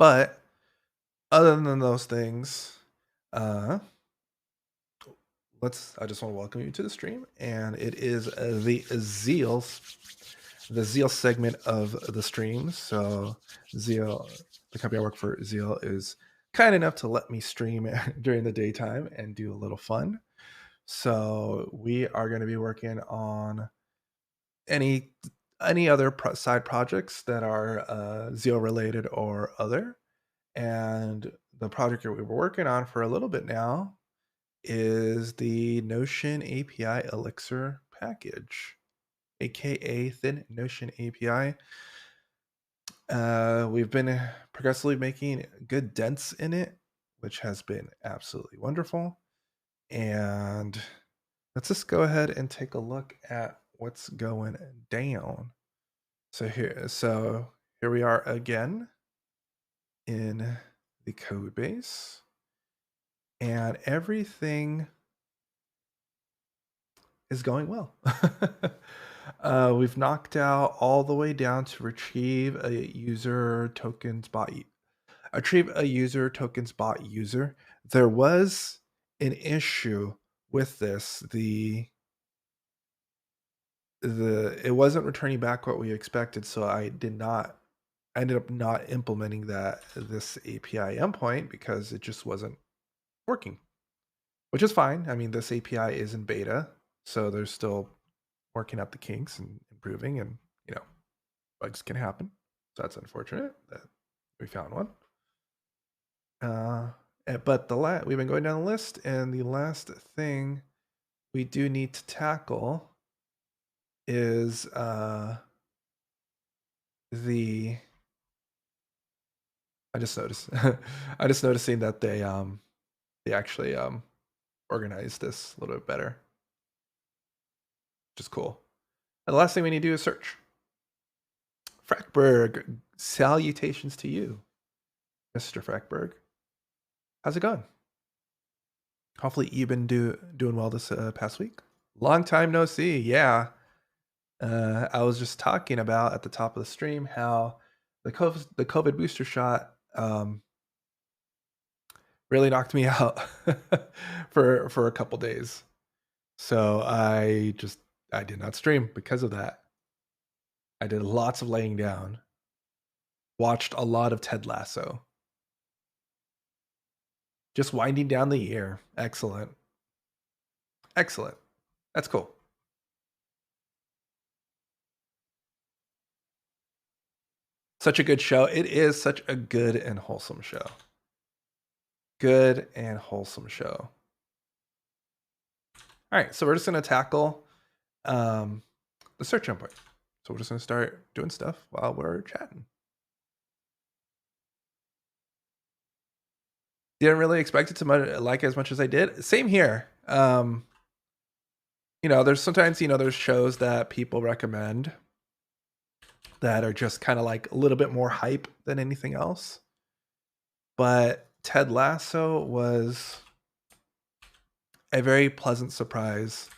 But other than those things, I just want to welcome you to the stream, and it is the Zeal segment of the stream. So Zeal, the company I work for, Zeal, is kind enough to let me stream during the daytime and do a little fun. So we are going to be working on any other side projects that are Zeal related or other. And the project that we were working on for a little bit now is the Notion API Elixir package, aka Thin Notion API. We've been progressively making good dents in it, which has been absolutely wonderful. And let's just go ahead and take a look at what's going down. So here we are again in the code base, and everything is going well. We've knocked out all the way down to retrieve a user tokens bot user. There was an issue with this. It wasn't returning back what we expected, so I ended up not implementing this API endpoint because it just wasn't working, which is fine. I mean, this API is in beta, so there's still working out the kinks and improving, and bugs can happen. So that's unfortunate that we found one. But we've been going down the list, and the last thing we do need to tackle is I just noticed noticing that they actually organized this a little bit better, which is cool. And the last thing we need to do is search. Frackberg, salutations to you, Mr. Frackberg. How's it going? Hopefully you've been doing well this past week. Long time no see. Yeah. I was just talking about at the top of the stream how the COVID booster shot really knocked me out for a couple days. So I did not stream because of that. I did lots of laying down. Watched a lot of Ted Lasso. Just winding down the year. Excellent. Excellent. That's cool. Such a good show. It is such a good and wholesome show. Good and wholesome show. All right, so we're just going to tackle the search endpoint. So we're just going to start doing stuff while we're chatting. Didn't really expect it to like as much as I did. Same here. There's sometimes, there's shows that people recommend that are just kind of like a little bit more hype than anything else. But Ted Lasso was a very pleasant surprise.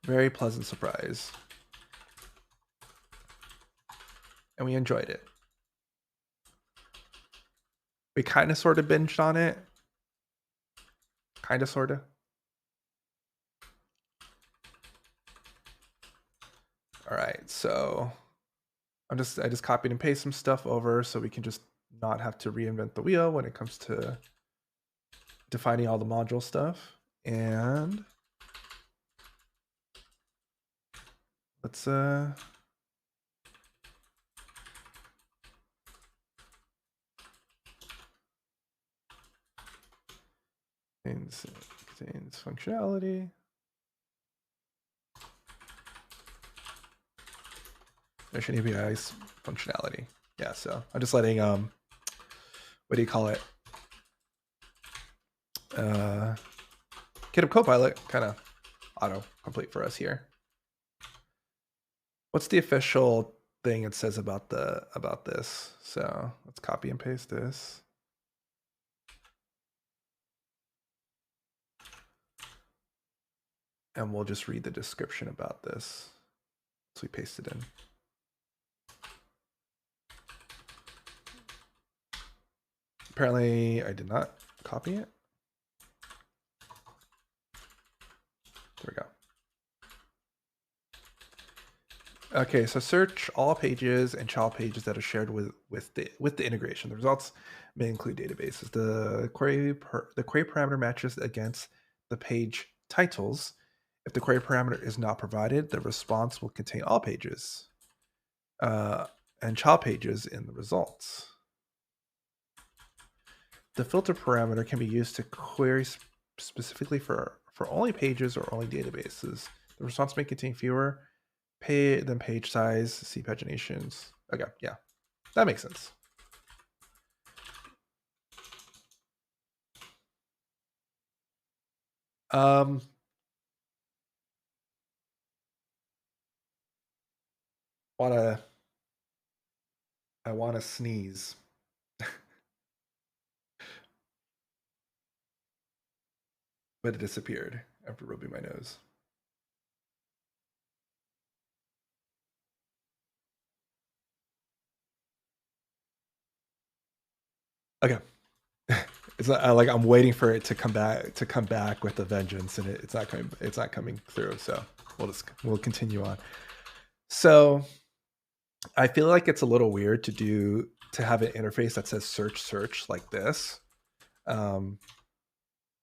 Very pleasant surprise. And we enjoyed it. We kind of sort of binged on it. Kind of sort of. All right, so I just copied and pasted some stuff over so we can just not have to reinvent the wheel when it comes to defining all the module stuff. And let's contains functionality. Notion API's functionality. Yeah, so I'm just letting what do you call it? GitHub Copilot kind of auto complete for us here. What's the official thing it says about this? So let's copy and paste this. And we'll just read the description about this. So we paste it in. Apparently I did not copy it. There we go. Okay, so search all pages and child pages that are shared with the integration. The results may include databases. The query parameter matches against the page titles. If the query parameter is not provided, the response will contain all pages and child pages in the results. The filter parameter can be used to query specifically for only pages or only databases. The response may contain fewer than page size, see paginations. Okay, yeah, that makes sense. I wanna sneeze. But it disappeared after rubbing my nose. Okay. It's not like I'm waiting for it to come back with a vengeance, and it's not coming through. So we'll continue on. So I feel like it's a little weird to have an interface that says search like this.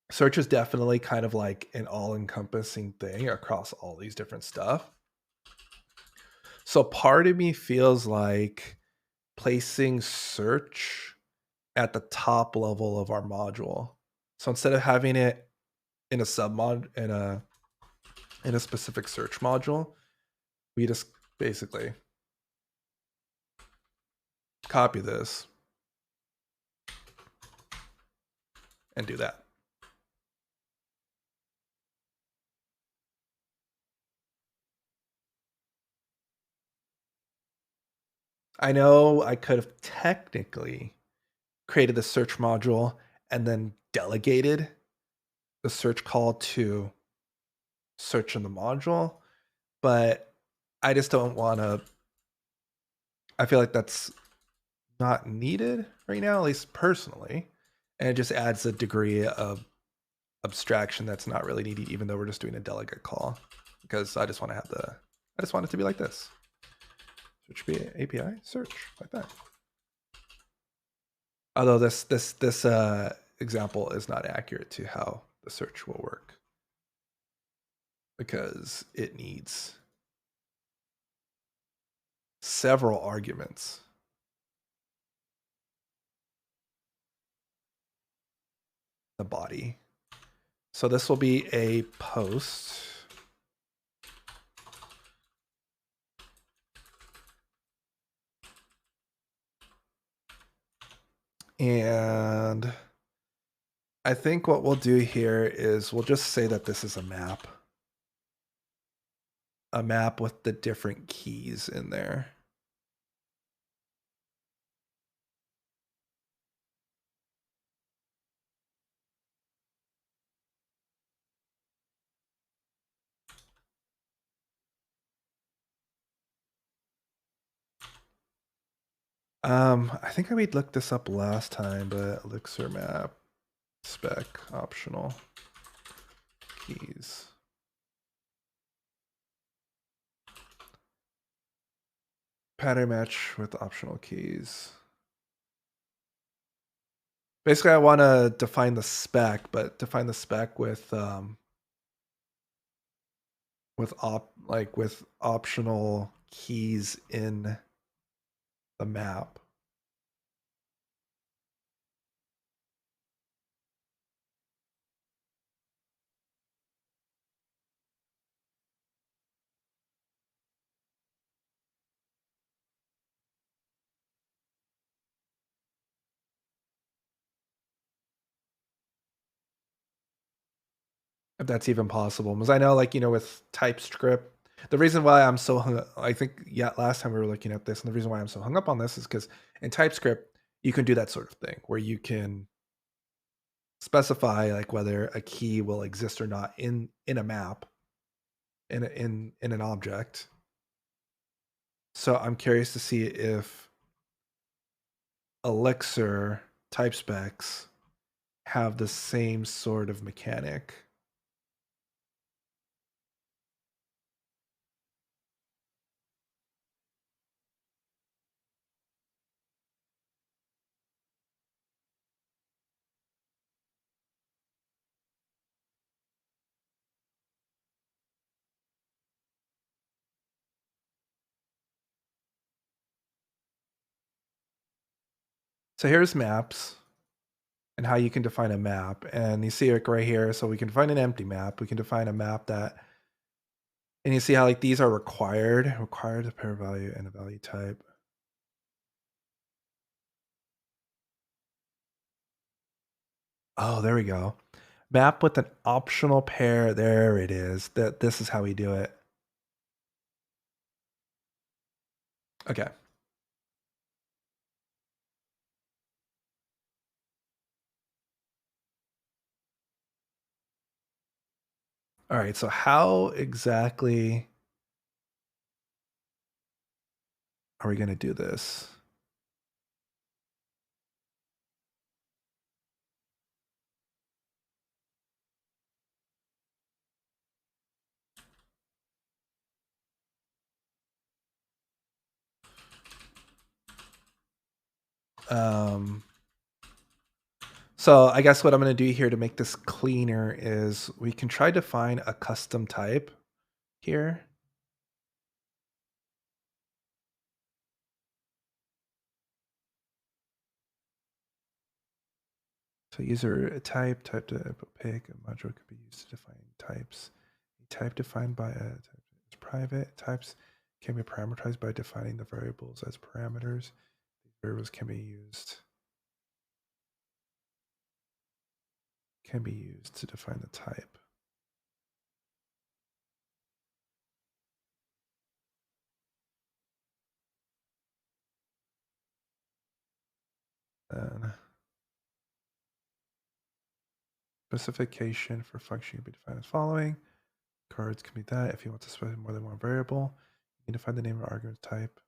Search is definitely kind of like an all-encompassing thing across all these different stuff. So part of me feels like placing search at the top level of our module. So instead of having it in a submod in a specific search module, we just basically copy this and do that. I know I could have technically created the search module and then delegated the search call to search in the module, but I just don't want to. I feel like that's not needed right now, at least personally, and it just adds a degree of abstraction that's not really needed, even though we're just doing a delegate call, because I just want it to be like this. Search API search like that. Although this example is not accurate to how the search will work, because it needs several arguments. The body. So this will be a post. And I think what we'll do here is we'll just say that this is a map with the different keys in there. I think we looked this up last time, but Elixir map spec optional keys. Pattern match with optional keys. Basically, I want to define the spec, but define the spec with optional keys in the map. If that's even possible, because I know, like, with TypeScript, the reason why I'm so hung up, I think, last time we were looking at this, and the reason why I'm so hung up on this is because in TypeScript, you can do that sort of thing where you can specify like whether a key will exist or not in a map, in an object. So I'm curious to see if Elixir Typespecs have the same sort of mechanic. So here's maps and how you can define a map. And you see it right here. So we can find an empty map. We can define a map that, and you see how like these are required a pair value and a value type. Oh, there we go. Map with an optional pair. There it is. This is how we do it. Okay. All right. So how exactly are we going to do this? So I guess what I'm going to do here to make this cleaner is we can try to find a custom type here. So user type to opaque, a module could be used to define types. A type defined by a type is private. Types can be parameterized by defining the variables as parameters. These variables can be used to define the type. Then specification for function can be defined as following. Cards can be that. If you want to specify more than one variable, you can define the name of argument type.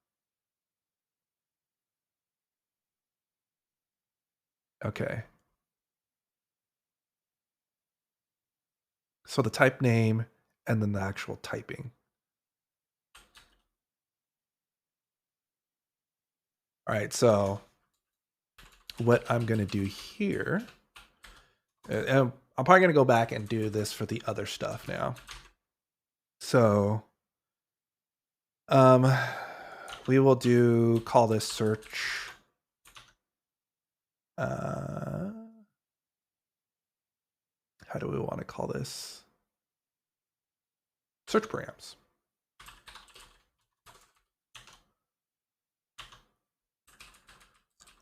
Okay. So the type name and then the actual typing. All right, so what I'm going to do here, and I'm probably going to go back and do this for the other stuff now. So we will call this search. How do we want to call this? Search params.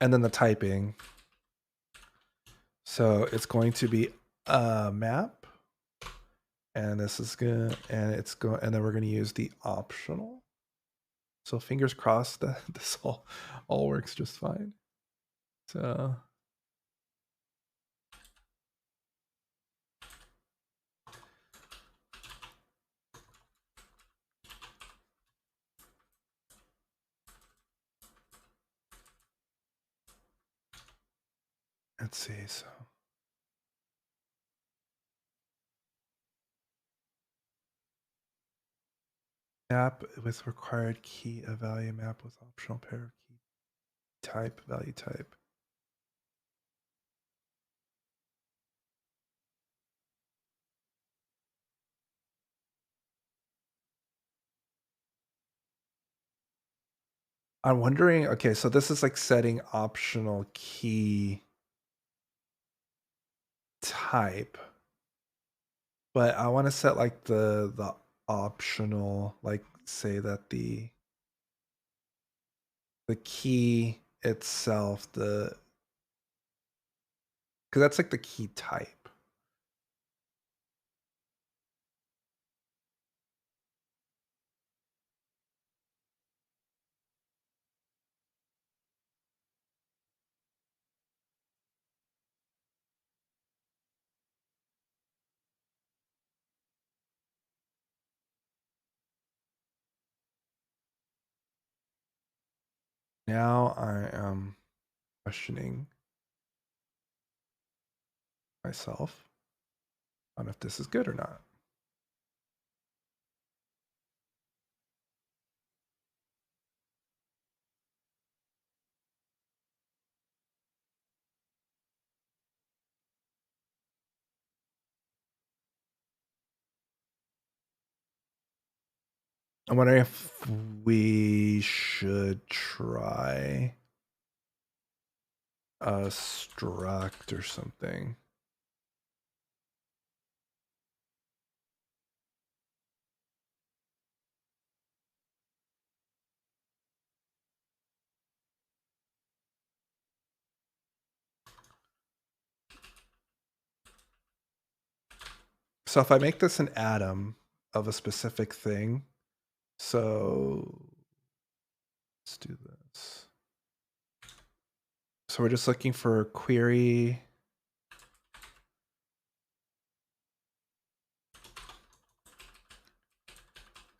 And then the typing. So it's going to be a map. And this is good. And and then we're going to use the optional. So fingers crossed that this all works just fine. So let's see. So map with required key, a value map with optional pair of key type, value type. I'm wondering, okay, so this is like setting optional key type, but I want to set like the optional, like say that the key itself, because that's like the key type. Now I am questioning myself. I don't know if this is good or not. I'm wondering if we should try a struct or something. So if I make this an atom of a specific thing, so let's do this. So we're just looking for query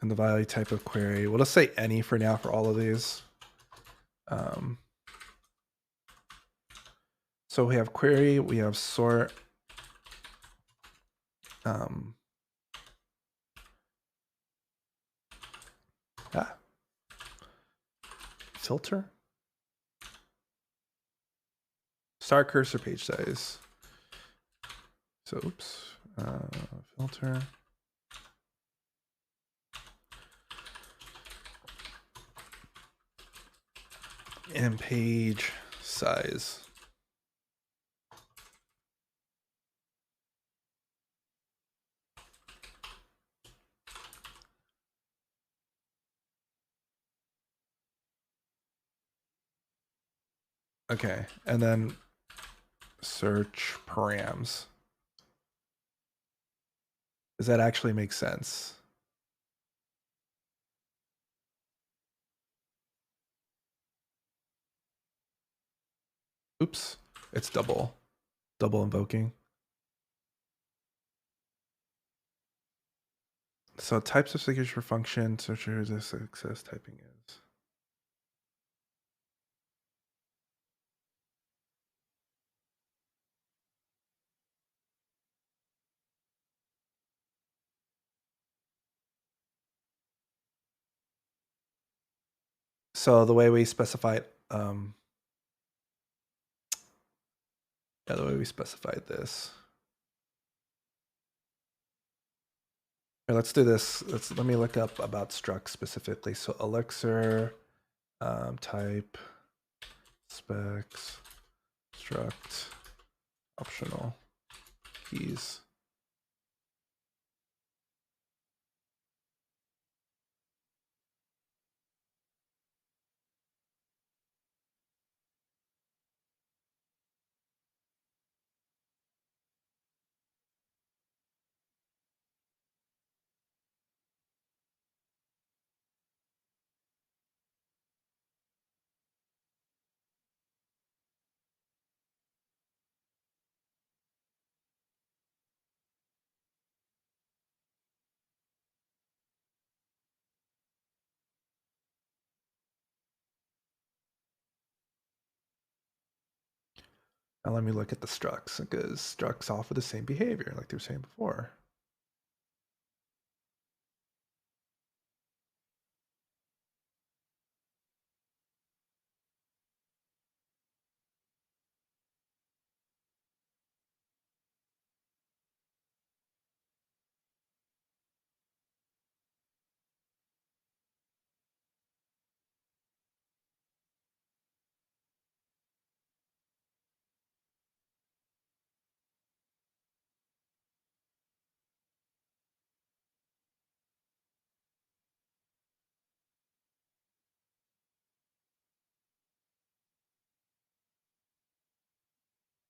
and the value type of query. We'll just say any for now for all of these. So we have query, we have sort. Filter. Start cursor page size. So oops, filter. And page size. Okay, and then search params. Does that actually make sense? Oops, it's double invoking. So types of signature function, searcher is success typing is. So the way we specified, the way we specified this. Here, let's do this. Let me look up about structs specifically. So Elixir, type, specs, struct, optional keys. Now let me look at the structs, because structs offer the same behavior like they were saying before.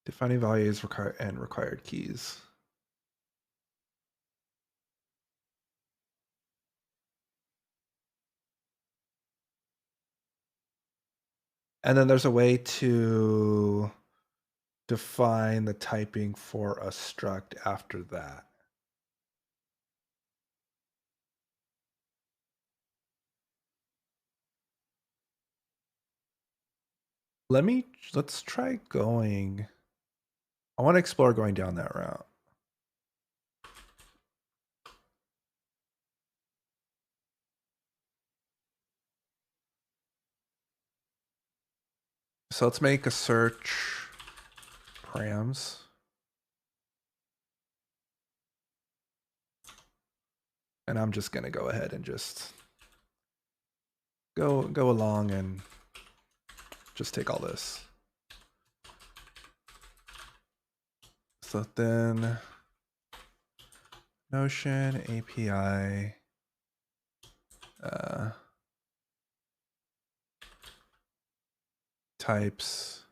Defining values and required keys. And then there's a way to define the typing for a struct after that. Let's try going I want to explore going down that route. So let's make a search params. And I'm just going to go ahead and just go along and just take all this. So then Notion API types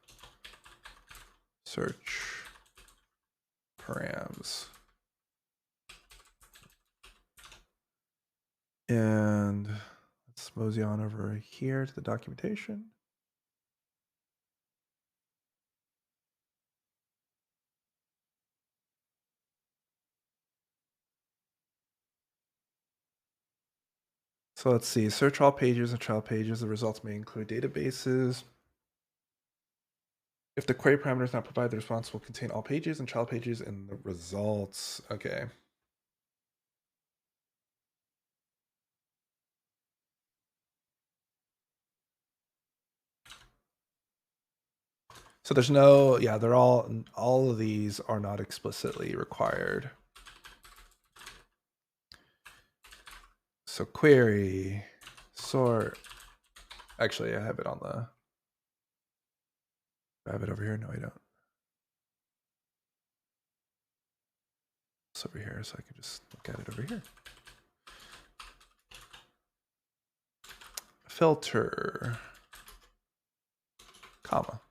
search params. And let's mosey on over here to the documentation. So let's see, search all pages and child pages. The results may include databases. If the query parameter is not provided, the response will contain all pages and child pages in the results. Okay. So there's no, yeah, they're all of these are not explicitly required. So query, sort. Actually, I have it on the, I have it over here. No, I don't. It's over here, so I can just look at it over here. Filter, comma.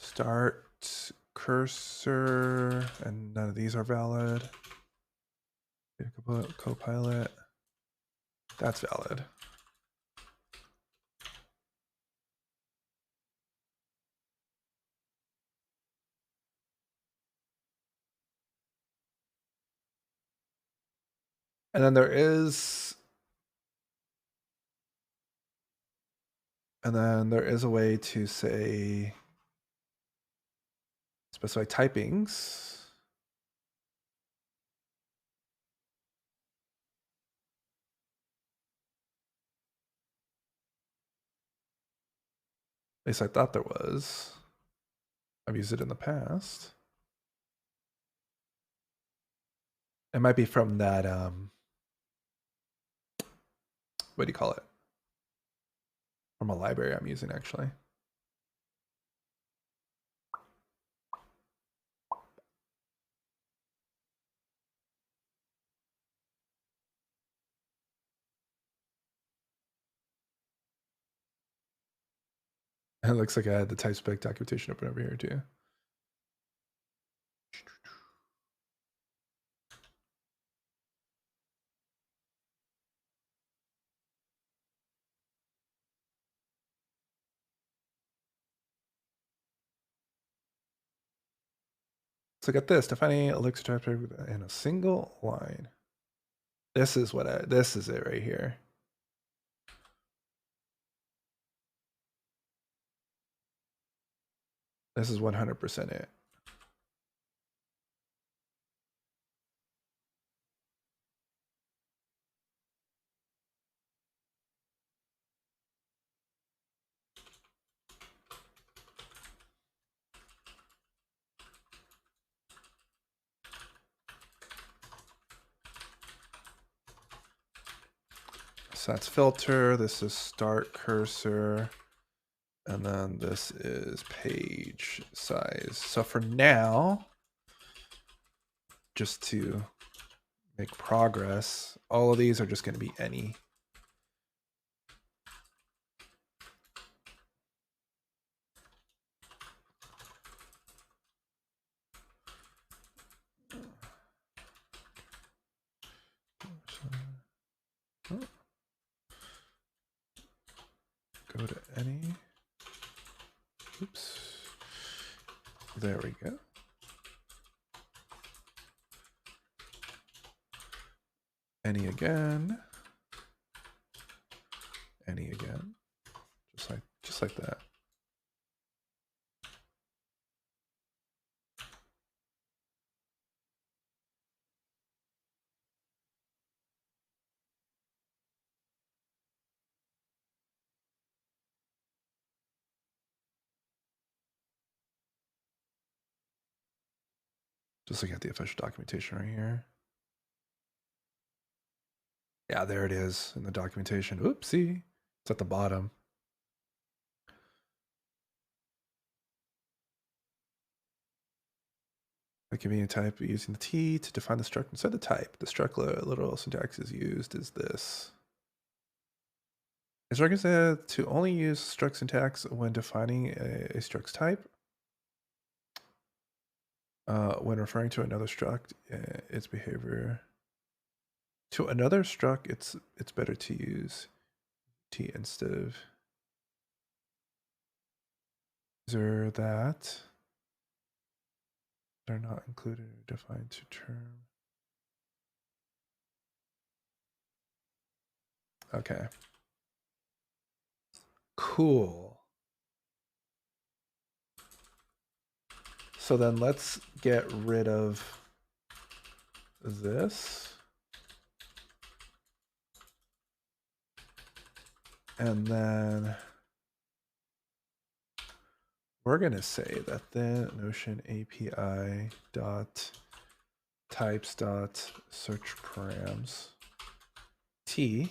Start cursor, and none of these are valid. Copilot, that's valid. And then there is, a way to say, specify typings. At least I thought there was. I've used it in the past. It might be from that, what do you call it? From a library I'm using, actually. It looks like I had the typespec documentation open over here too. So get this, defining Elixir chapter in a single line. This is what this is it right here. This is 100% it. So that's filter, this is start cursor, and then this is page size. So for now, just to make progress, all of these are just going to be any. Go to any. Oops. There we go. Any again. Any again. Just like that. Just look at the official documentation right here. Yeah, there it is in the documentation. Oopsie, it's at the bottom. The convenient type using the T to define the struct inside the type. The struct literal syntax is used is this. Instructions said to only use struct syntax when defining a struct's type. When referring to another struct, its behavior. To another struct, it's better to use T instead of user that. They're not included or defined to term. Okay. Cool. So then let's get rid of this. And then we're going to say that the Notion API dot types dot search params T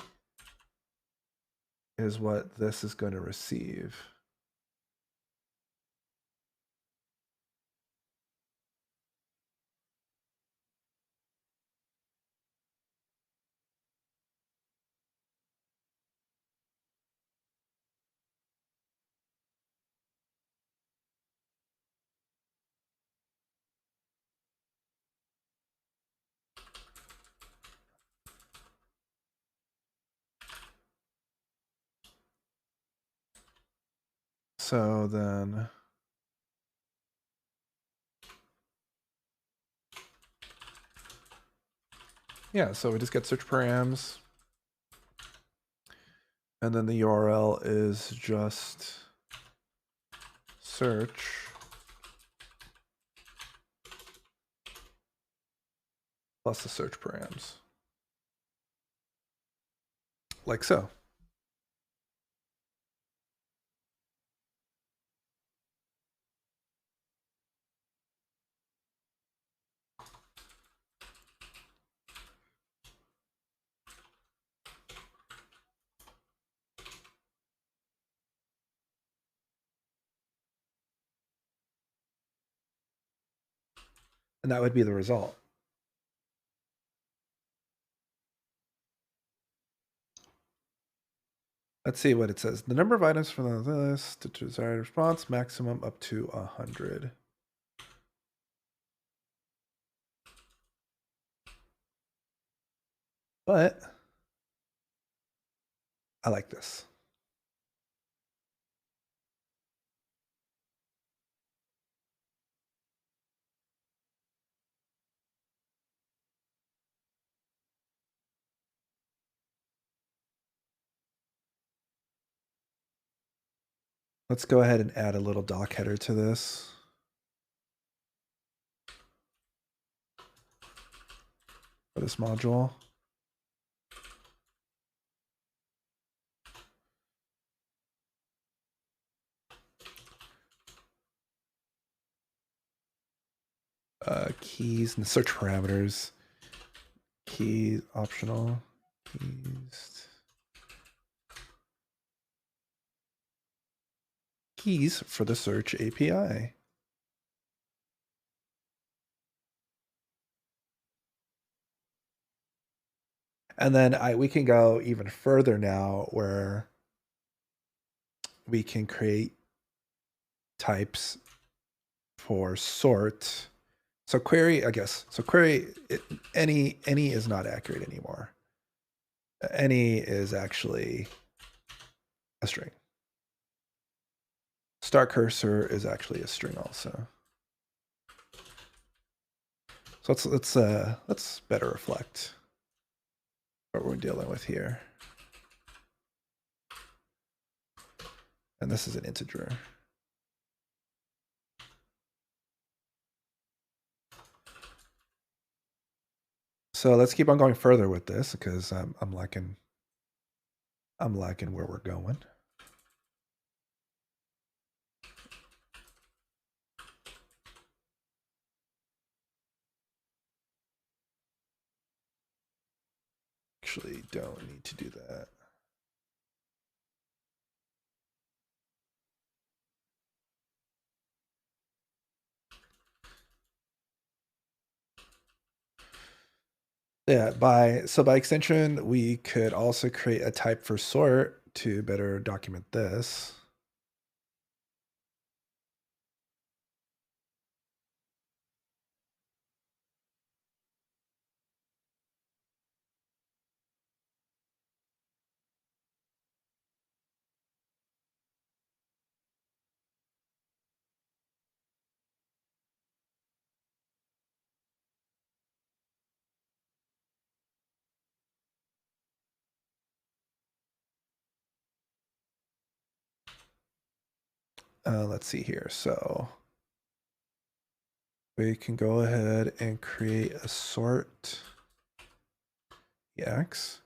is what this is going to receive. So then yeah, so we just get search params. And then the URL is just search plus the search params. Like so. And that would be the result. Let's see what it says. The number of items from the list to desired response, maximum up to 100. But I like this. Let's go ahead and add a little doc header to this. For this module. Keys and search parameters. Key optional. Keys for the search API. And then we can go even further now where we can create types for sort. So query, I guess. So query, any is not accurate anymore. Any is actually a string. Start cursor is actually a string also. So let's better reflect what we're dealing with here. And this is an integer. So let's keep on going further with this because I'm liking where we're going. actually don't need to do that. Yeah, by extension, we could also create a type for sort to better document this. Let's see here. So we can go ahead and create a sort EX.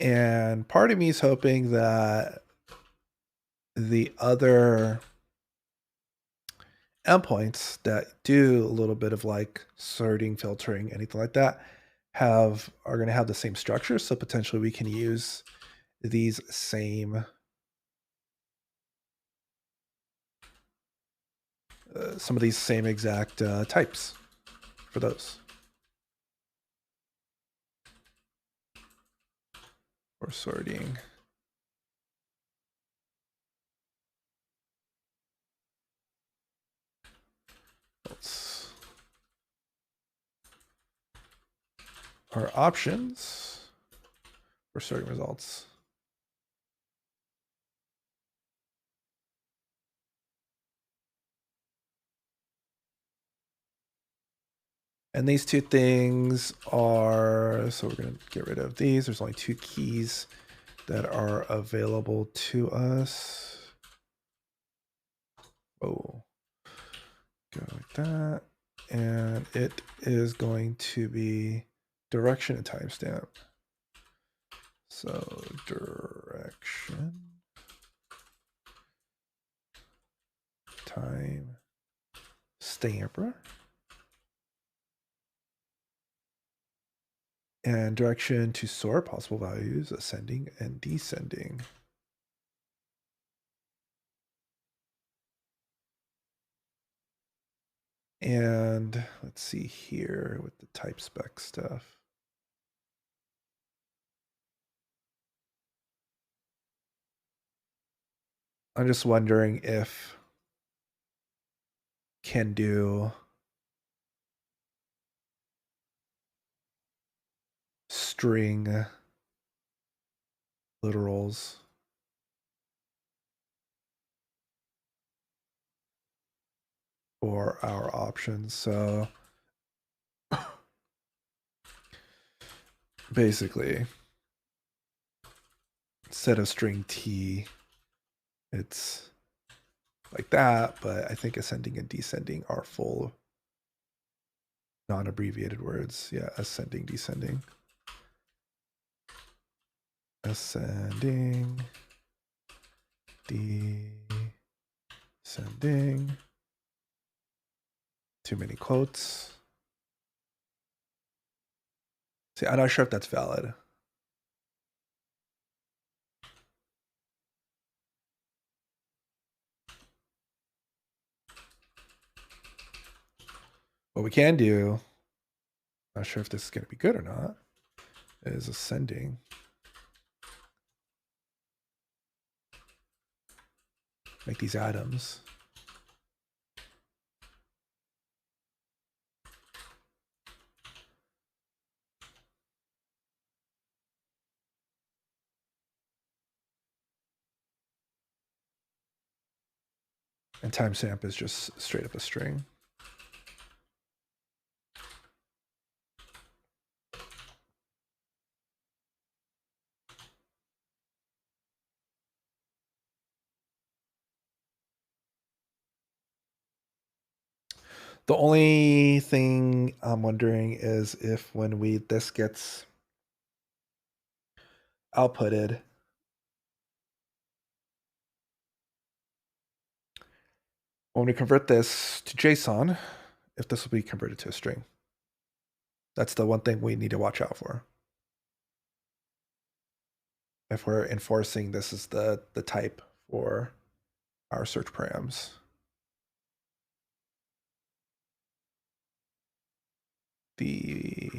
And part of me is hoping that the other endpoints that do a little bit of like sorting, filtering, anything like that are going to have the same structure. So potentially we can use these same some of these same exact types for those. For sorting. Our options for sorting results. And these two things are, so we're going to get rid of these. There's only two keys that are available to us. Oh, go like that. And it is going to be direction and timestamp. So direction, time, stamper. And direction to sort possible values, ascending and descending. And let's see here with the type spec stuff. I'm just wondering if can do string literals for our options. So basically, instead of string t, it's like that, but I think ascending and descending are full non-abbreviated words. Yeah, ascending, descending. Ascending, descending. Too many quotes. See, I'm not sure if that's valid. What we can do, not sure if this is going to be good or not, is ascending. Make these atoms. And timestamp is just straight up a string. The only thing I'm wondering is if when this gets outputted, when we convert this to JSON, if this will be converted to a string. That's the one thing we need to watch out for. if we're enforcing this is the type for our search params. The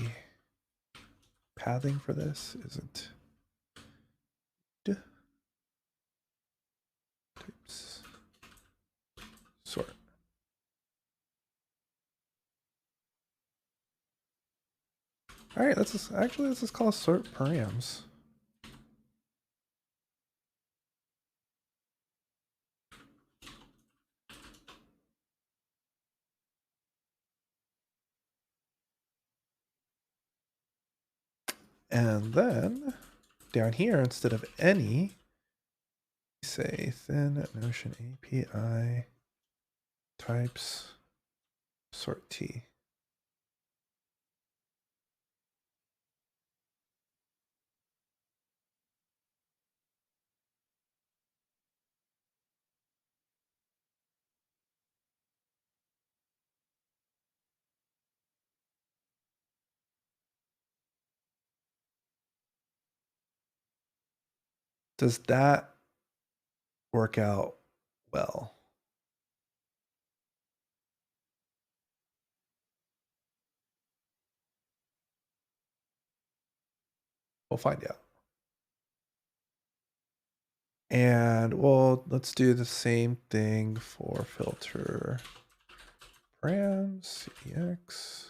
pathing for this isn't types sort. All right, let's just call sort params. And then down here, instead of any, say thin Notion API types sort T. Does that work out well? We'll find out. And well, let's do the same thing for filter params, CEX,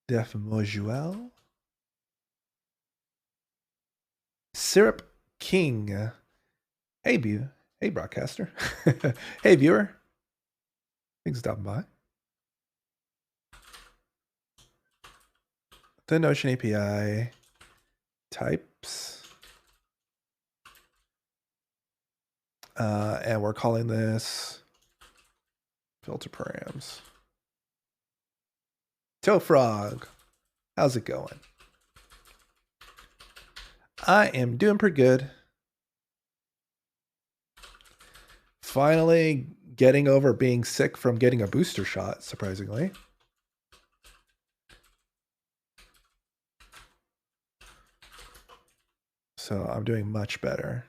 def module, syrup king. Hey broadcaster. Hey viewer. Thanks for stopping by. The Notion API types. And we're calling this filter params. Toe Frog, how's it going? I am doing pretty good. Finally getting over being sick from getting a booster shot, surprisingly. So I'm doing much better.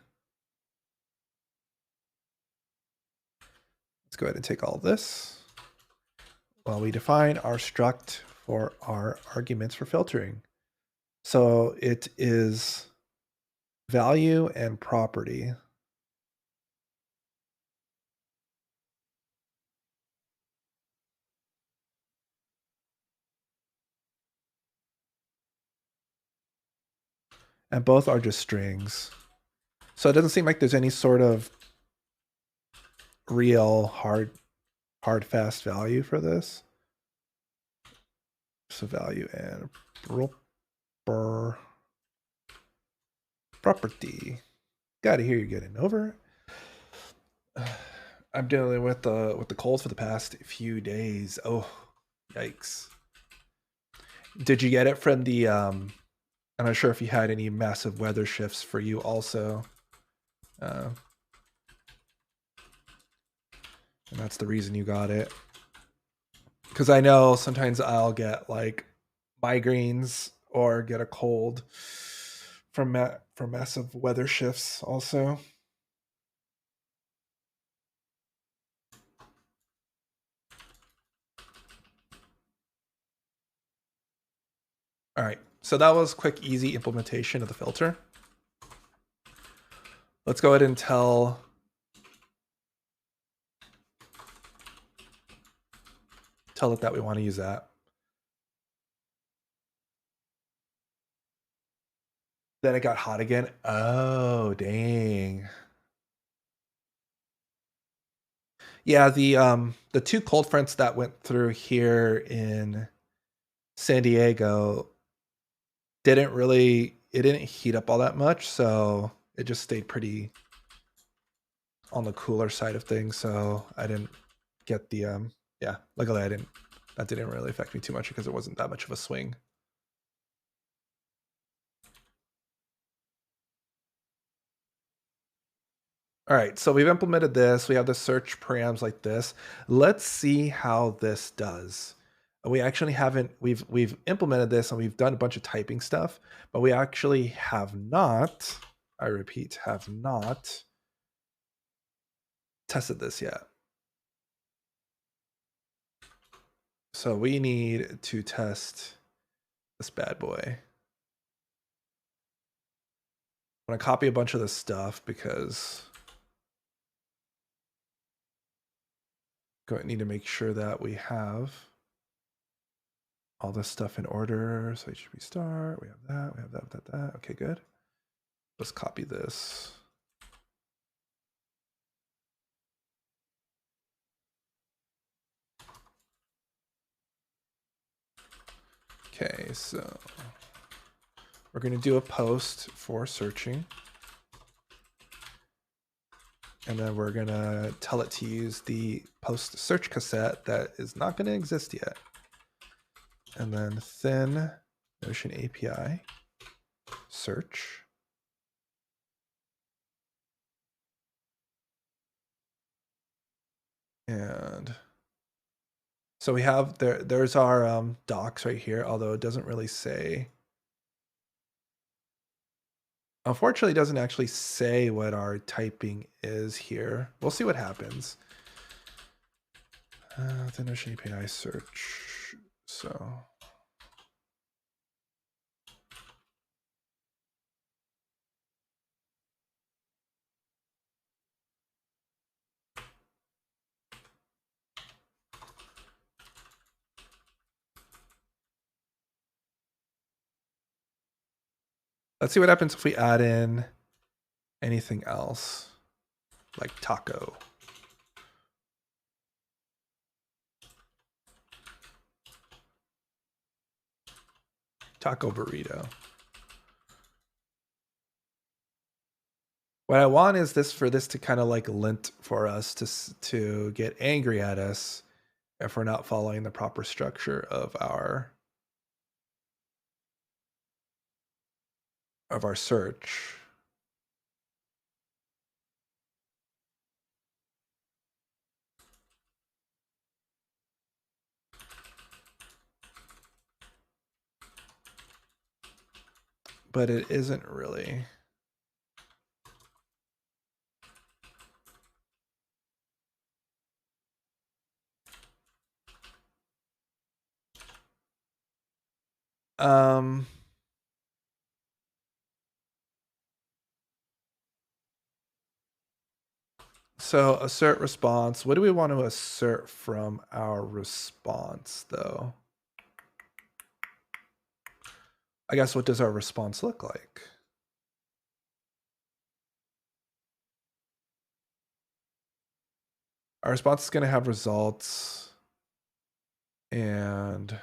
Let's go ahead and take all of this while we define our struct for our arguments for filtering. So it is value and property. And both are just strings. So it doesn't seem like there's any sort of real hard fast value for this. So value and property. Gotta hear you getting over it. I'm dealing with the cold for the past few days. Oh, yikes. Did you get it from the I'm not sure if you had any massive weather shifts for you also. And that's the reason you got it. Because I know sometimes I'll get like migraines or get a cold from massive weather shifts also. All right, so that was quick, easy implementation of the filter. Let's go ahead and tell it that we want to use that. Then it got hot again. Oh, dang. Yeah, the two cold fronts that went through here in San Diego it didn't heat up all that much, so it just stayed pretty on the cooler side of things. So I didn't get the yeah, luckily that didn't really affect me too much because it wasn't that much of a swing. All right, so we've implemented this. We have the search params like this. Let's see how this does. we actually haven't, we've implemented this and we've done a bunch of typing stuff, but we actually have not, I repeat, have not tested this yet. So we need to test this bad boy. I'm gonna copy a bunch of this stuff because I need to make sure that we have all this stuff in order. So HTTP start, we have that, we have that. Okay, good. Let's copy this. Okay, so we're going to do a post for searching. And then we're going to tell it to use the post search cassette that is not going to exist yet. And then thin Notion API search. And so we have there's our docs right here, although it doesn't really say. Unfortunately, it doesn't actually say what our typing is here. We'll see what happens. The Notion API search. So let's see what happens if we add in anything else, like taco. Taco burrito. What I want is this for this to kind of like lint for us to get angry at us if we're not following the proper structure of our search. But it isn't really. So assert response. What do we want to assert from our response though? I guess what does our response look like? Our response is going to have results, and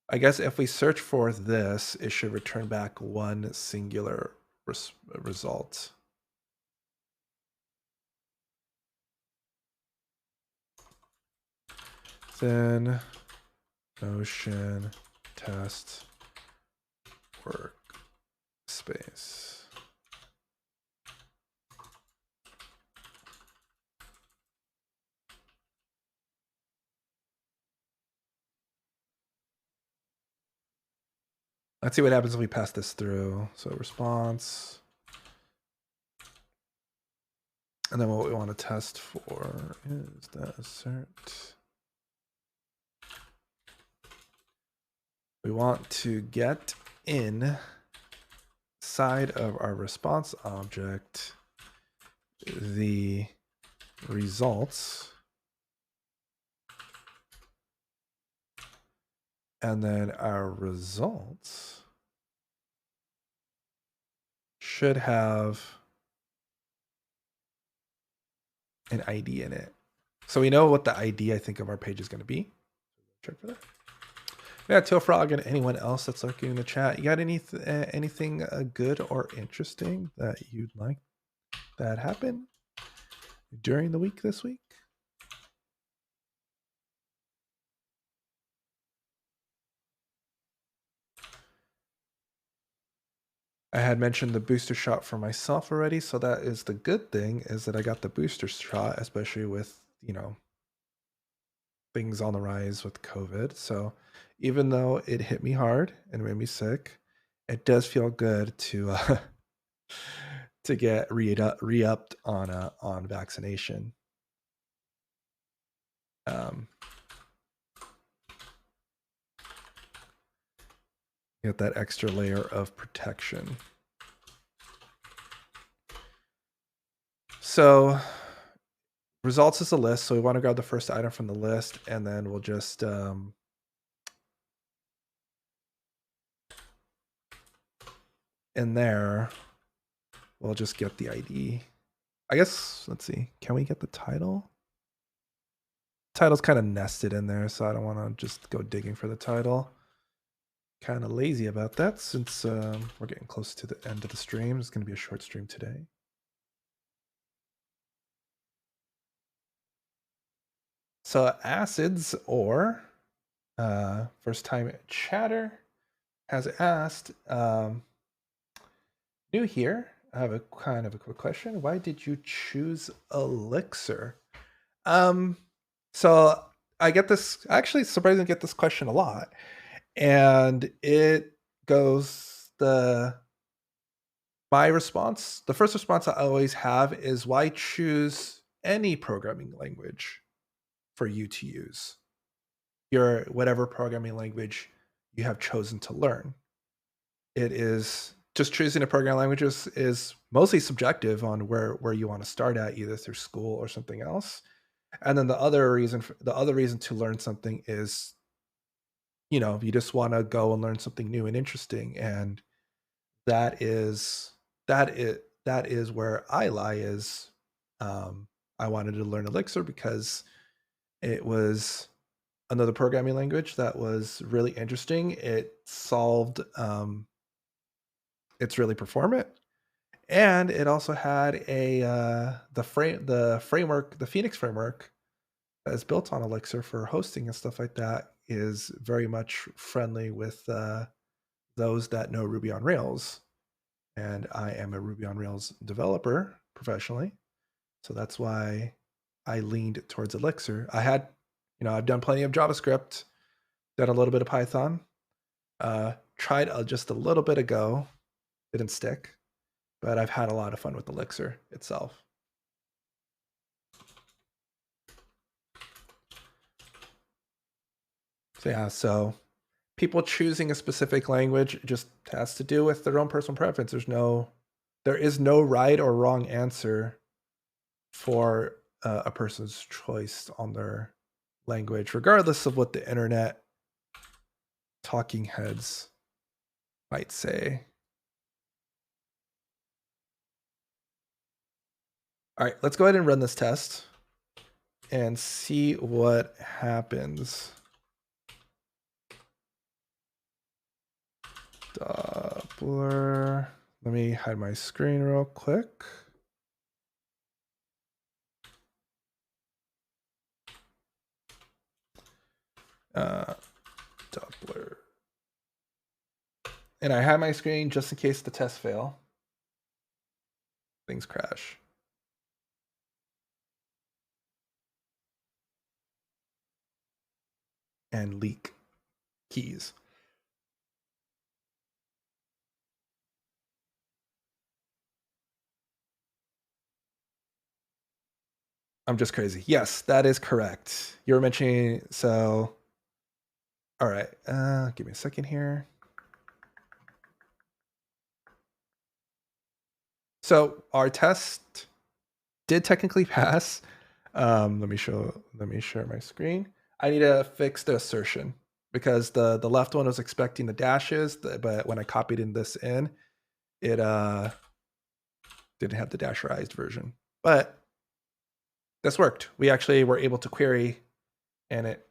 I guess if we search for this, it should return back one singular result. Then Notion test workspace. Let's see what happens if we pass this through. So response. And then what we want to test for is the assert. We want to get in side of our response object the results, and then our results should have an ID in it. So we know what the ID, I think, of our page is going to be. Check for that. Yeah, Tealfrog and anyone else that's lurking in the chat, you got anything good or interesting that you'd like that happened during the week this week? I had mentioned the booster shot for myself already, so that is the good thing, is that I got the booster shot, especially with, you know, things on the rise with COVID. So even though it hit me hard and made me sick, it does feel good to to get re-upped on vaccination. Get that extra layer of protection. So results is a list. So we want to grab the first item from the list, and then we'll just in there, we'll just get the ID. I guess, let's see. Can we get the title? Title's kind of nested in there, so I don't want to just go digging for the title. Kind of lazy about that since we're getting close to the end of the stream. It's going to be a short stream today. So acids or first time chatter has asked, new here, I have a kind of a quick question. Why did you choose Elixir? So I get this, actually surprisingly get this question a lot. And it goes, my response, the first response I always have is, why choose any programming language for you to use? Your whatever programming language you have chosen to learn. It is just choosing a programming language is mostly subjective on where you want to start at, either through school or something else. And then the other reason to learn something is, you just want to go and learn something new and interesting, and that is where I lie. Is I wanted to learn Elixir because it was another programming language that was really interesting. It solved, it's really performant, and it also had the framework, the Phoenix framework that is built on Elixir for hosting and stuff like that, is very much friendly with those that know Ruby on Rails. And I am a Ruby on Rails developer professionally, so that's why I leaned towards Elixir. I've done plenty of JavaScript, done a little bit of Python, tried just a little bit of Go, didn't stick, but I've had a lot of fun with Elixir itself. So people choosing a specific language just has to do with their own personal preference. There is no right or wrong answer for a person's choice on their language, regardless of what the internet talking heads might say. All right, let's go ahead and run this test and see what happens. Doppler. Let me hide my screen real quick. Doppler. And I have my screen just in case the tests fail. Things crash. And leak keys. I'm just crazy. Yes, that is correct. You were mentioning, so, all right, give me a second here. So our test did technically pass. Let me share my screen. I need to fix the assertion because the left one was expecting the dashes, but when I copied this in, it didn't have the dasherized version. But this worked. We actually were able to query, and it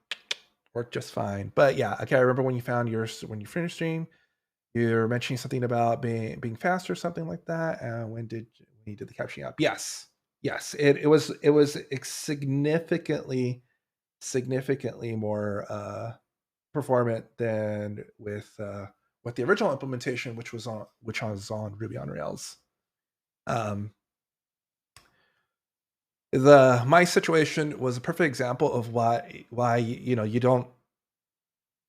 worked just fine. But yeah, okay. I remember when you finished stream, you're mentioning something about being fast or something like that. When you did the captioning up? Yes. It was significantly more performant than with the original implementation, which was on Ruby on Rails. My situation was a perfect example of why you don't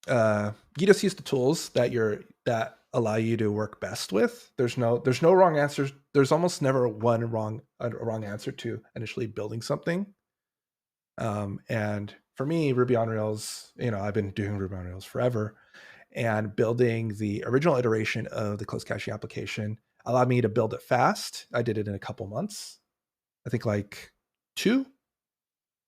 you just use the tools that allow you to work best with. There's no wrong answers. There's almost never a wrong answer to initially building something. And for me, Ruby on Rails, I've been doing Ruby on Rails forever, and building the original iteration of the closed caching application allowed me to build it fast. I did it in a couple months. I think like two,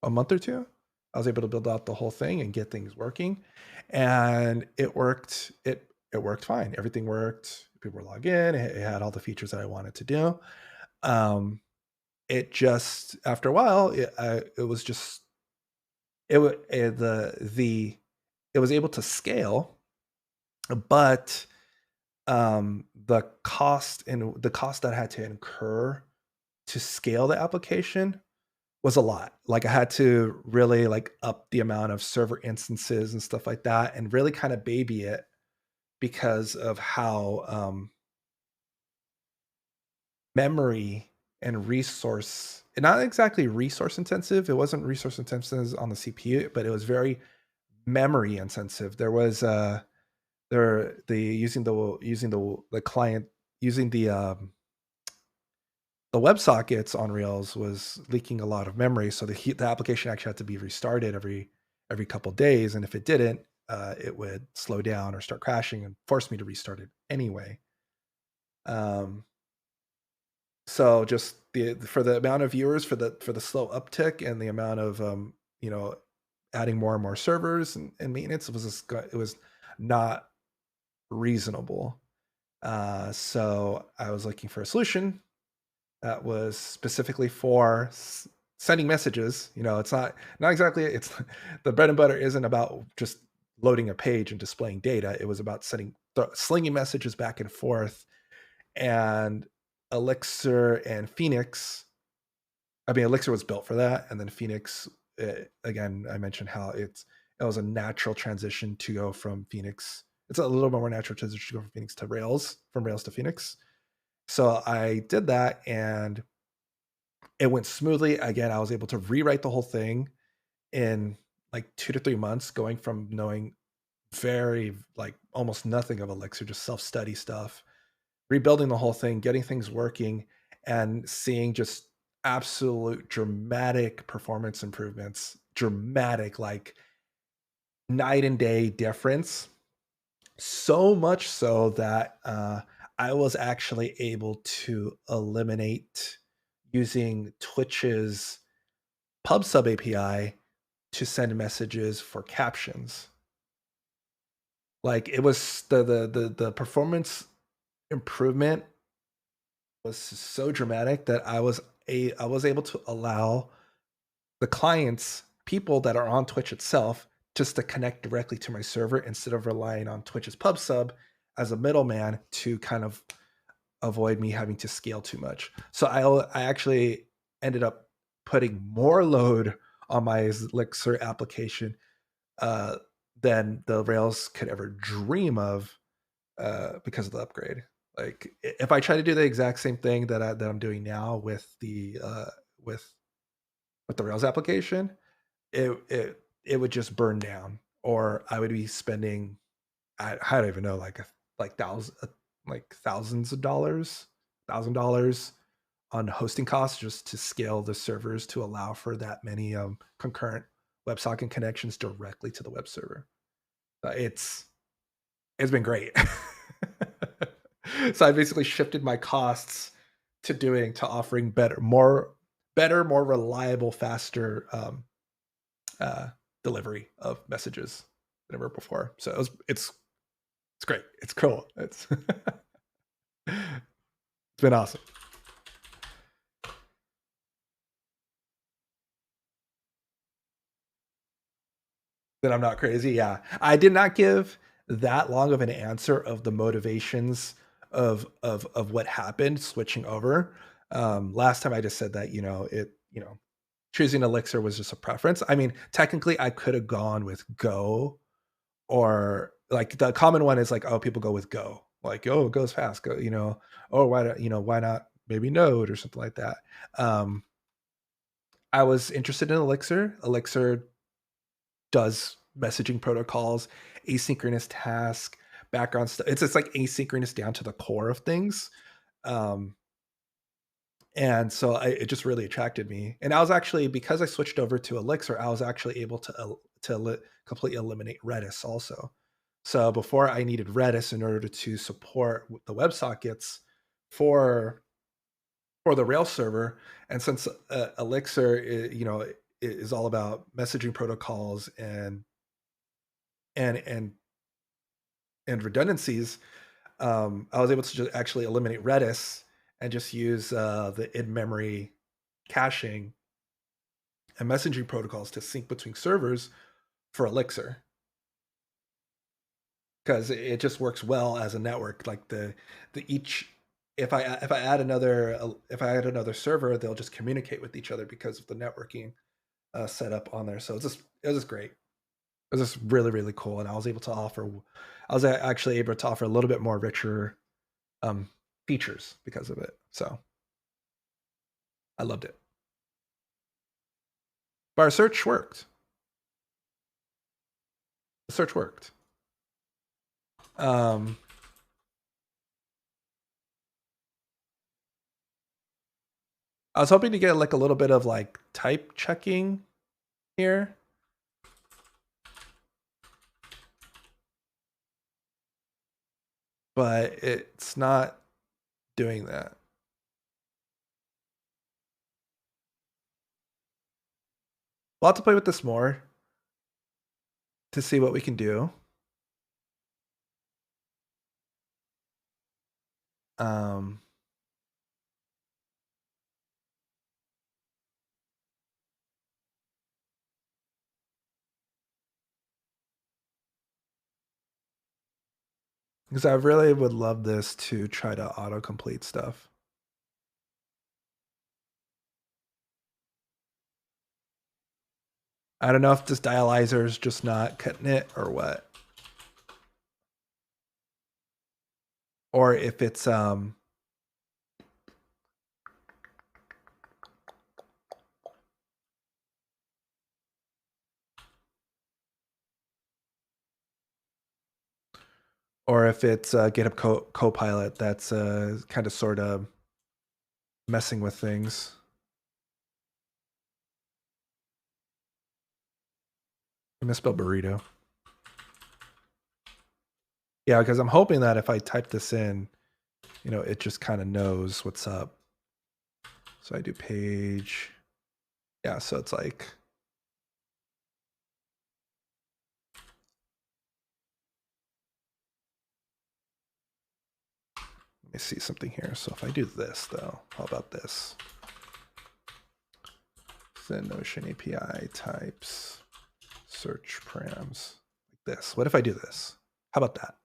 a month or two. I was able to build out the whole thing and get things working, and it worked. It worked fine. Everything worked. People were logged in. It had all the features that I wanted to do. Um, it just after a while, it was just it wa- the it was able to scale, but the cost that I had to incur to scale the application was a lot. Like I had to really like up the amount of server instances and stuff like that, and really kind of baby it because of how memory and resource, not exactly resource intensive. It wasn't resource intensive on the CPU, but it was very memory intensive. There was there the using the client using the WebSockets on Rails was leaking a lot of memory, so the application actually had to be restarted every couple days, and if it didn't, it would slow down or start crashing and force me to restart it anyway. Um, so just for the amount of viewers, for the slow uptick and the amount of you know adding more and more servers and maintenance, it was not reasonable. So I was looking for a solution that was specifically for sending messages. It's not exactly it's the bread and butter isn't about just loading a page and displaying data. It was about slinging messages back and forth. And Elixir and Phoenix, I mean, Elixir was built for that, and then Phoenix, again, I mentioned how it was a natural transition to go from Phoenix. It's a little bit more natural transition to go from Phoenix to Rails, from Rails to Phoenix. So I did that, and it went smoothly. Again, I was able to rewrite the whole thing in like 2 to 3 months, going from knowing very like almost nothing of Elixir, just self-study stuff, rebuilding the whole thing, getting things working, and seeing just absolute dramatic performance improvements. Dramatic, like night and day difference. So much so that I was actually able to eliminate using Twitch's PubSub API to send messages for captions. Like it was the performance improvement was so dramatic that I was able to allow the clients, people that are on Twitch itself, just to connect directly to my server instead of relying on Twitch's PubSub as a middleman to kind of avoid me having to scale too much. So I actually ended up putting more load on my Elixir application uh, than the Rails could ever dream of because of the upgrade. Like if I try to do the exact same thing that I'm doing now with with the Rails application, it would just burn down, or I would be spending I don't even know like thousands of dollars, $1,000 on hosting costs just to scale the servers to allow for that many concurrent WebSocket connections directly to the web server. It's been great. So I basically shifted my costs to offering more reliable, faster uh, delivery of messages than ever before. So it's great. It's cool. It's been awesome. Then I'm not crazy. Yeah, I did not give that long of an answer of the motivations of what happened switching over. Last time I just said that choosing Elixir was just a preference. I mean, technically, I could have gone with Go, or like the common one is like, oh, people go with Go, like, oh, it goes fast. Go, oh, why not maybe Node or something like that. Um, I was interested in Elixir. Elixir does messaging protocols, asynchronous task, background stuff. It's just like asynchronous down to the core of things. Um, and so it just really attracted me. And I was actually, because I switched over to Elixir, I was actually able to completely eliminate Redis also. So before I needed Redis in order to support the WebSockets for the Rails server, and since Elixir, is all about messaging protocols and and and redundancies, I was able to just actually eliminate Redis and just use the in-memory caching and messaging protocols to sync between servers for Elixir, because it just works well as a network. Like the each if I add another server, they'll just communicate with each other because of the networking set up on there. So it was just great. It was just really really cool, and I was actually able to offer a little bit more richer um, features because of it. So I loved it. But our search worked. The search worked. Um, I was hoping to get like a little bit of like type checking here. But it's not doing that. We'll have to play with this more to see what we can do. Um, because I really would love this to try to autocomplete stuff. I don't know if this dialyzer is just not cutting it or what. Or if it's GitHub Copilot that's kind of sort of messing with things. I misspelled burrito. Yeah, because I'm hoping that if I type this in, it just kind of knows what's up. So I do page. Yeah, so it's like, let me see something here. So if I do this though, how about this? The Notion API types, search params, like this. What if I do this? How about that?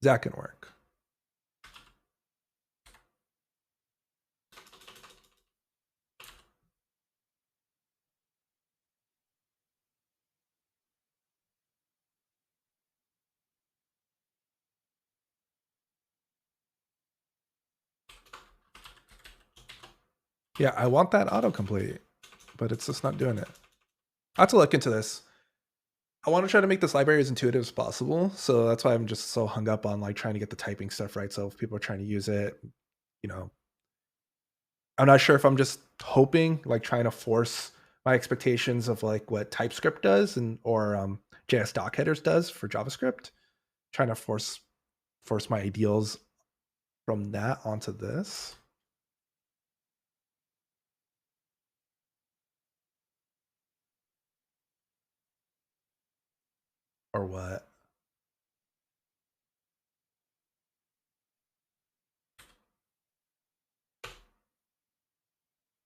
That can work. Yeah, I want that autocomplete, but it's just not doing it. I have to look into this. I want to try to make this library as intuitive as possible. So that's why I'm just so hung up on like trying to get the typing stuff right. So if people are trying to use it, I'm not sure if I'm just hoping, like trying to force my expectations of like what TypeScript does or JS doc headers does for JavaScript, trying to force my ideals from that onto this. Or what?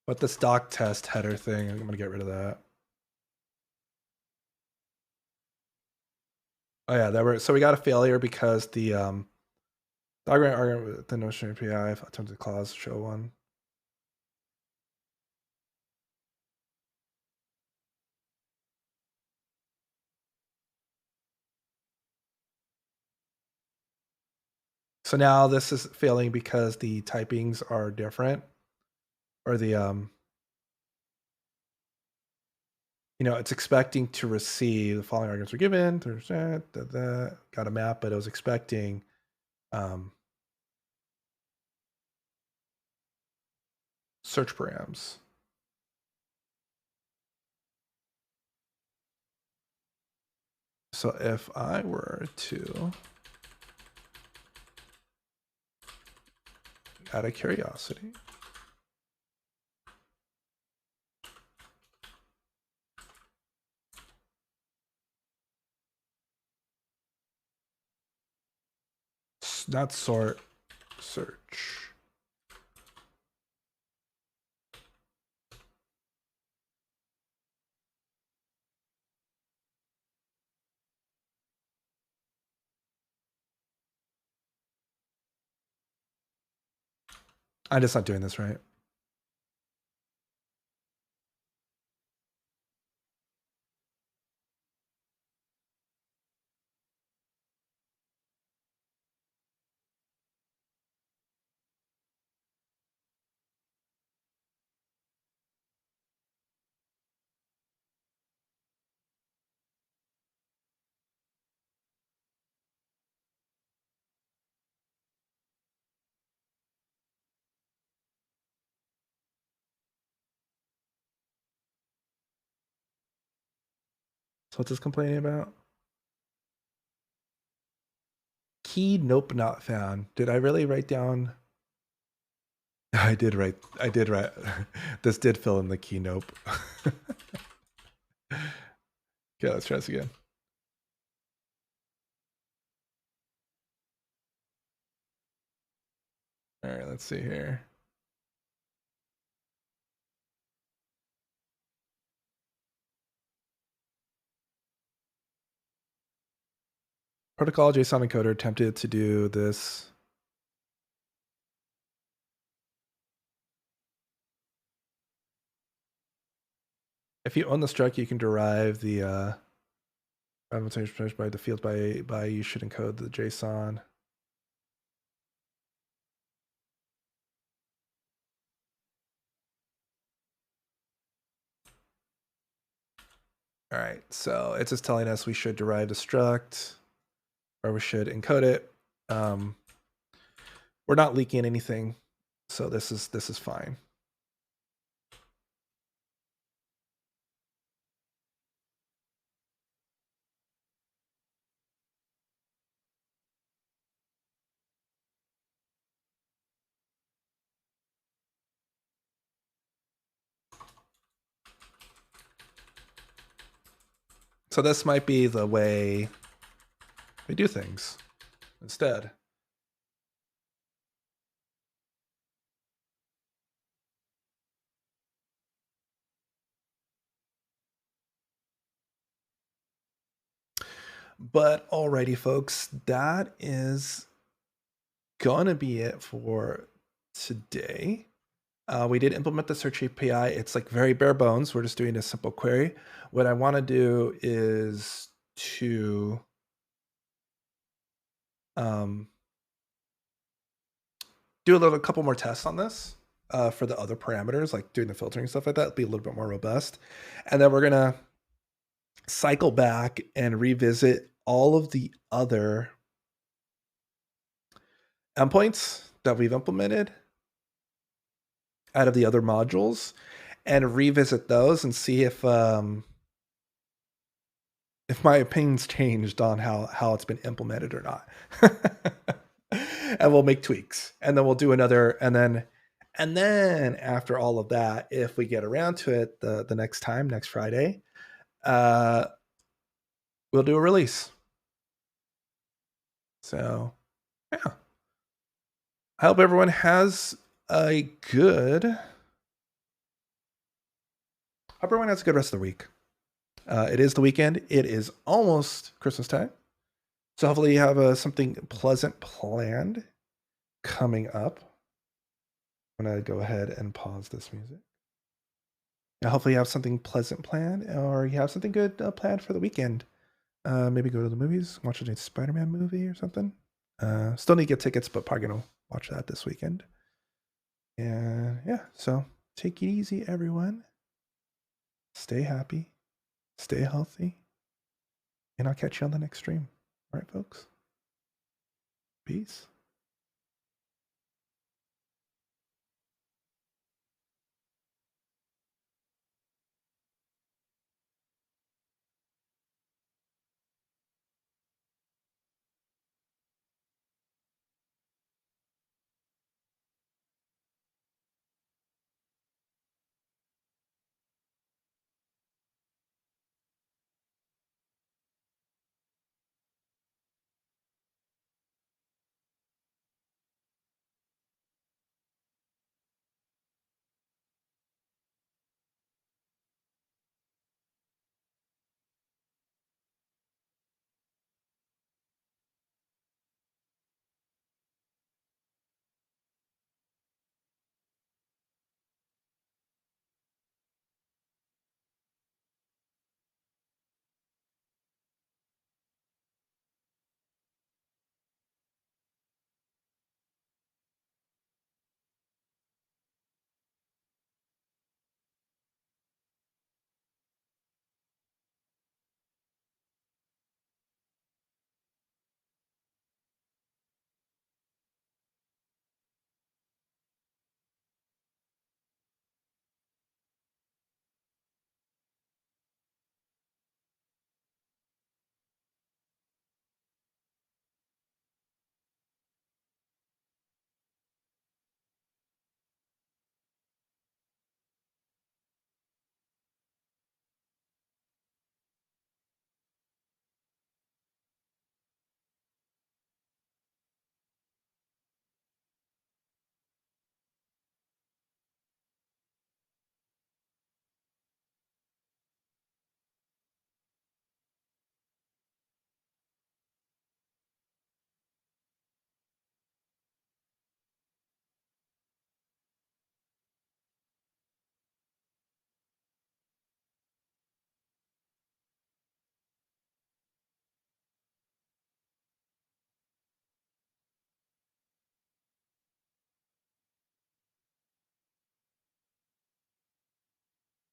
But this doc test header thing, I'm gonna get rid of that. Oh yeah, so we got a failure because the argument with the Notion API attempted clause show one. So now this is failing because the typings are different, or the it's expecting to receive the following arguments were given. Got a map, but it was expecting search params. So if I were to, out of curiosity, not sort, search. I'm just not doing this right. So what's this complaining about? Key, nope, not found. Did I really write down? I did write. This did fill in the key, nope. Okay, let's try this again. All right, let's see here. Protocol JSON encoder attempted to do this. If you own the struct, you can derive the implementation by the field by you should encode the JSON. All right, so it's just telling us we should derive the struct, or we should encode it. We're not leaking anything, so this is fine. So this might be the way we do things instead. But alrighty, folks, that is gonna be it for today. We did implement the search API. It's like very bare bones. We're just doing a simple query. What I want to do is to do a couple more tests on this for the other parameters, like doing the filtering and stuff like that. It'll be a little bit more robust. And then we're gonna cycle back and revisit all of the other endpoints that we've implemented out of the other modules and revisit those and see if my opinion's changed on how it's been implemented or not. And we'll make tweaks, and then we'll do another, and then after all of that, if we get around to it the next Friday, we'll do a release. So yeah, I hope everyone has a good rest of the week. It is the weekend. It is almost Christmas time. So hopefully you have something pleasant planned coming up. I'm going to go ahead and pause this music. Now, hopefully you have something pleasant planned, or you have something good planned for the weekend. Maybe go to the movies, watch a Spider-Man movie or something. Still need to get tickets, but probably gonna watch that this weekend. And yeah, so take it easy, everyone. Stay happy, stay healthy, and I'll catch you on the next stream. All right, folks. Peace.